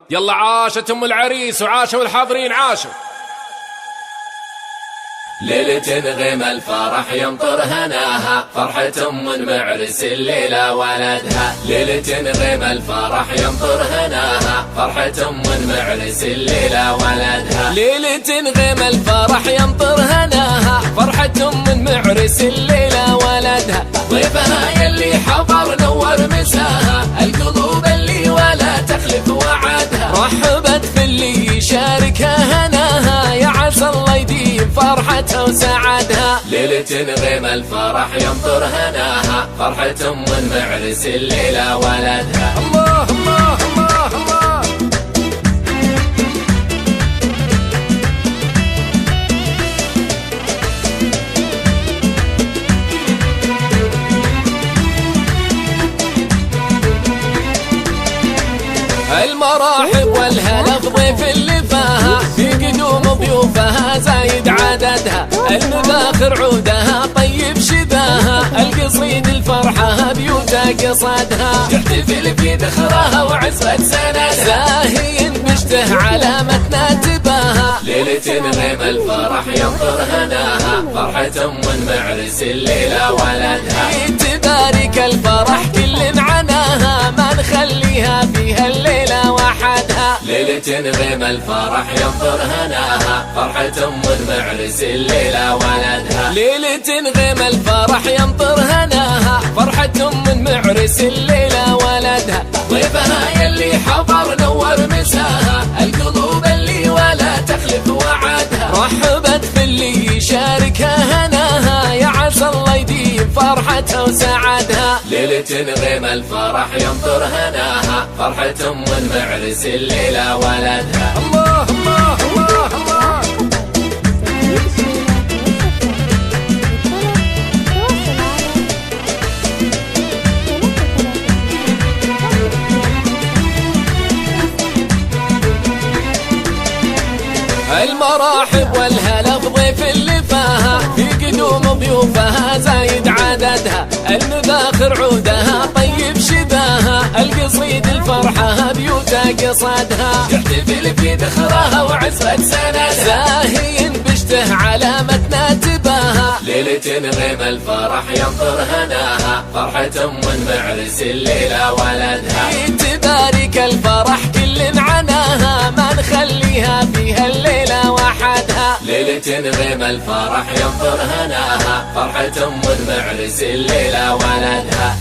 يلا عاشت ام العريس وعاشوا الحاضرين عاشوا. ليلة غيم الفرح يمطر هناها، فرحة من معرس الليلة ولدها. ليلة غيم الفرح يمطر هناها، فرحة من معرس الليلة ولدها. ليلة غيم الفرح يمطر هناها، فرحة من معرس الليلة ولدها. ضيفها يلي حضر نور مساها، القلوب اللي ولا تخلف وعدها. رحبت في اللي يشاركها هناها، يا عسى الله يديم فرحتها وسعدها. ليلة غيم الفرح يمطر هناها، فرحة من معرس الليلة ولدها. الله الله الله الله. المراحب والهلا بضيف اللي فاها، في قدوم ضيوفها زايد عددها. المذاخر عودها طيب شذاها، القصيد الفرحة بيوتا قصدها. تحتفل في ذخرها وعزة سندها، زاهي بشته علامتنا تباها. ليلة غيم الفرح يمطر هناها، فرحة من معرس الليلة ولدها. تبارك الفرح كل عناها، ما نخليها فيها الليلة وحدها. ليلة غيم الفرح يمطر هناها، فرحة من معرس الليلة ولدها. ليلة غيم الفرح يمطر هناها، فرحة من معرس الليلة ولدها. ضيفها يلي حضر نور مساها، القلوب اللي ولا تخلف وعدها. رحبت في اللي يشاركها هناها، يا عسى الله يديم فرحتها وسعدها. ليلة غيم الفرح يمطر هناها، فرحة من معرس الليلة ولدها. الله الله الله الله. المراحب والهلا بضيف اللي فاها، في قدوم ضيوفها زايد عددها. المذاخر عودها طيب شذاها، القصيد الفرحة بيوتا قصدها. تحتفل في ذخرها وعزة سندها، زاهي بشته علامتنا تباها. ليلة غيم الفرح يمطر هناها، فرحة من معرس الليلة ولدها. تبارك الفرح كل عناها، ما نخليها فيها الليلة وحدها. ليلة غيم الفرح يمطر هناها، فرحة من معرس الليلة ولدها.